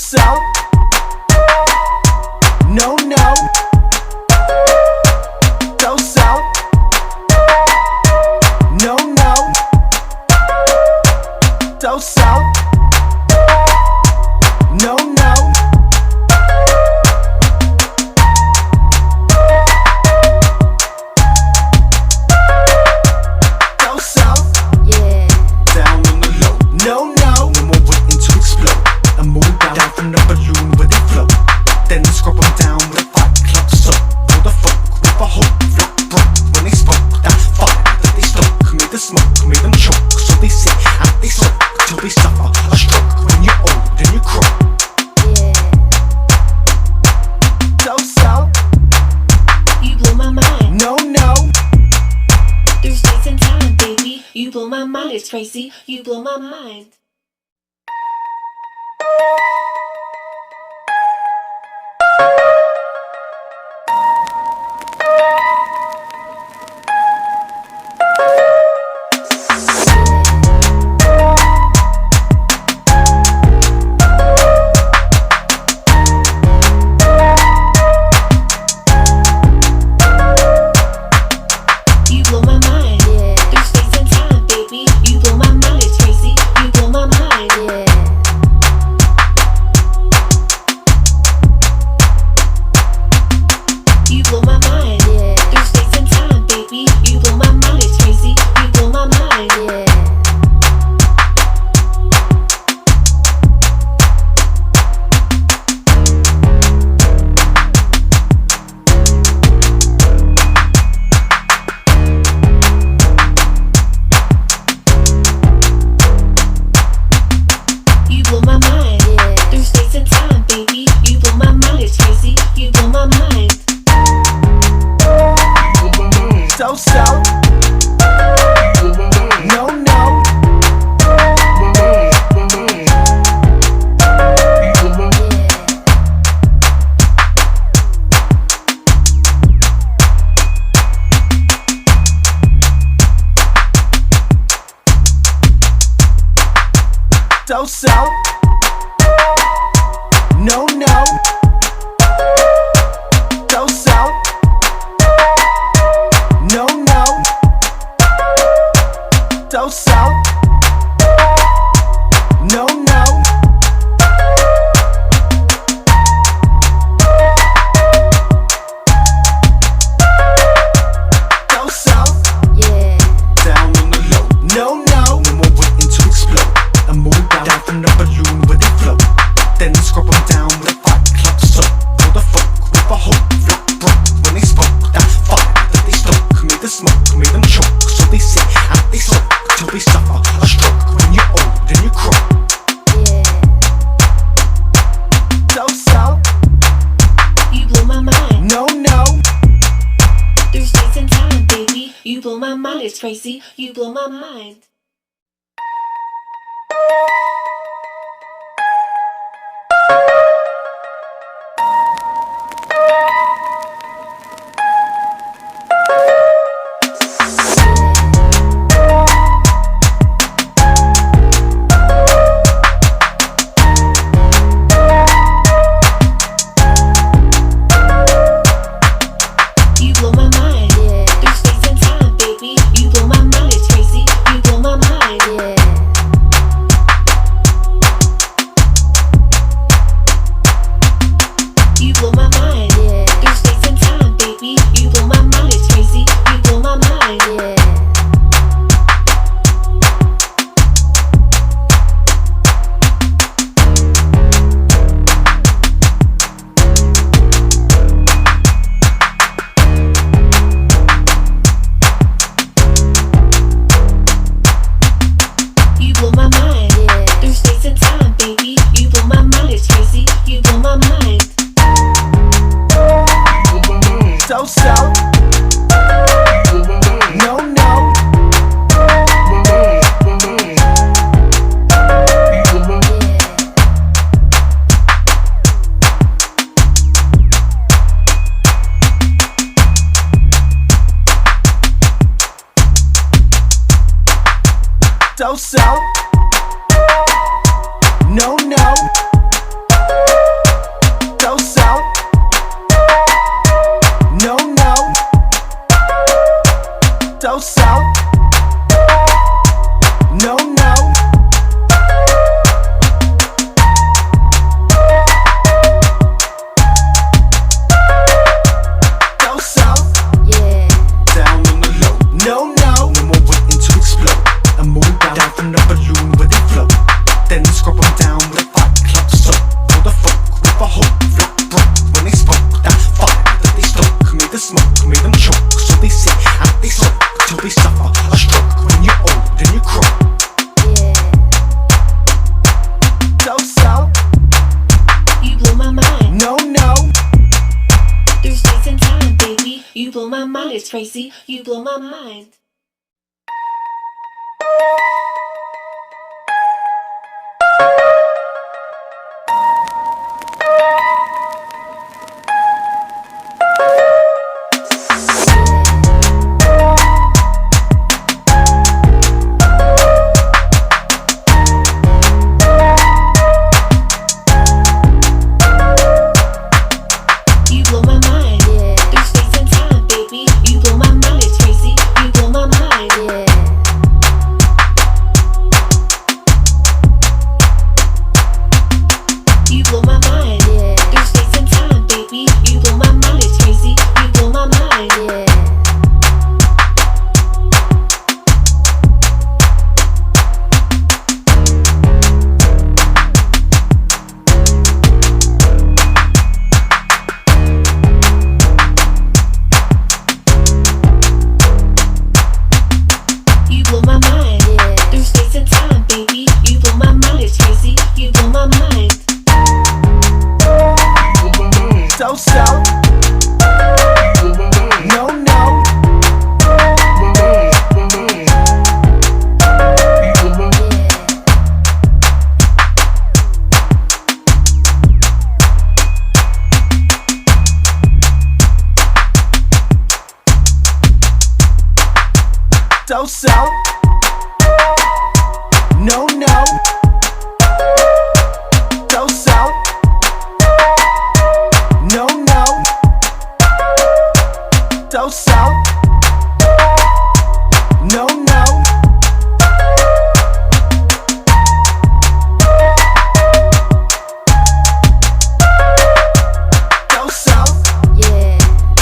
So, no, no. So, no, no. So, no, no. So, Yeah. down on the low. No, no. No more waiting to explode. I move down from the balloon where they float. Then scrub them down with a fight club soap. For the folk with a hope, flat broke when they spoke. That fire that they stoke made the smoke, made them choke. So they sit and they soak till they suffer a stroke. When you're old and you croak. Yeah. So, You blow my mind. no, no. Through space and time, baby. You blow my mind. It's crazy. You blow my mind. You blow my mind. Yeah. Through space and time, baby. You blow my mind. It's crazy. You blow my mind. Yeah. You blow my mind. Yeah. Through space and time, baby. You blow my mind. It's crazy. You blow my mind. Yeah. You blow my mind. Yeah. Through space and time, baby. You blow my mind. It's crazy. You blow my mind. So, no, no. So, no, no. So, no, no. So, no, no. So, Yeah. down on the low. No, no. No more waiting to explode. I move down from the balloon where they float. Then scrub them down with a fight club soap. For the folk with a hope, flat broke when they spoke. That fire that they stoke made the smoke, made them choke. So they sit and they soak till they suffer a stroke. When you're old and you croak. Yeah. So, You blow my mind. no, no. Through space and time, baby. You blow my mind. It's crazy. You blow my mind. You blow my mind. Yeah. Through space and time, baby. You blow my mind. It's crazy. You blow my mind. Yeah. You blow my mind. Yeah. Through space and time, baby. You blow my mind. It's crazy. You blow my mind. Yeah. You blow my mind. Yeah. Through space and time, baby. You blow my mind. It's crazy. You blow my mind. So, no, no. So, no, no. with a hope, flat broke when they spoke. That fire that they stoke made the smoke, made them choke. So they sit and they soak till they suffer a stroke. When you're old and you croak. So you blow my mind. no. Through space and time, baby, you blow my mind. It's crazy. You blow my mind. You blow my mind. Through space and time, baby, you blow my mind. It's crazy. You blow my mind. You blow my mind. Through space and time, baby, you blow my mind. It's crazy. You blow my mind. You blow my mind. Through space and time, baby, you blow my mind. It's crazy. You blow my mind. So no. So no.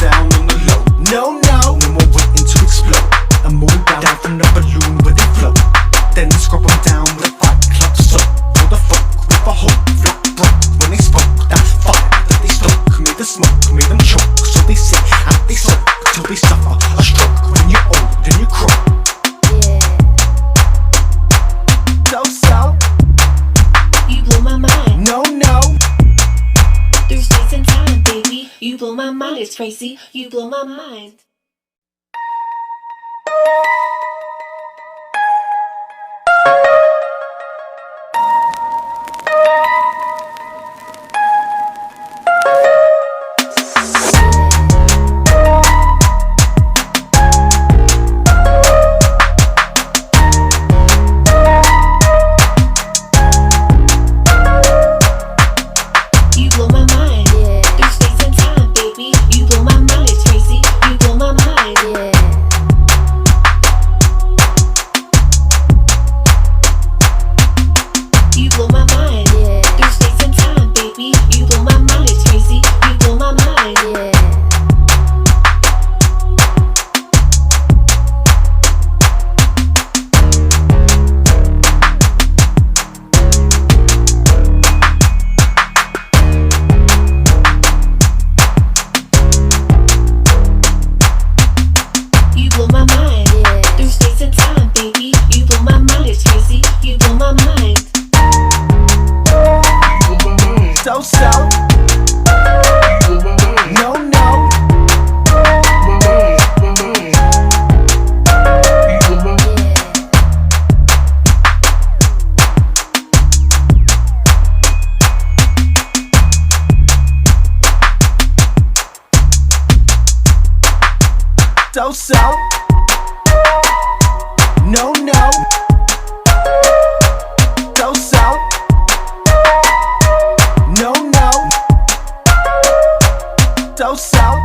Down on the low, no more waiting to explode. A moon down from the balloon where they float. Then scrub them down with a fight club soap. For the folk with a hope, flat broke when they spoke. That fire that they stoke made the smoke, made them choke. So they sit and they soak till they suffer a stroke. When you're old and you croak. So You blow my mind. no. Through space and time, baby, you blow my mind. It's crazy. You blow my mind. You blow my mind. Through space and time, baby, you blow my mind. It's crazy. You blow my mind. You blow my mind. Through space and time, baby, you blow my mind. It's crazy. You blow my mind. You blow my mind. Through space and time, baby, you blow my mind. It's crazy. You blow my mind. So no. So no. So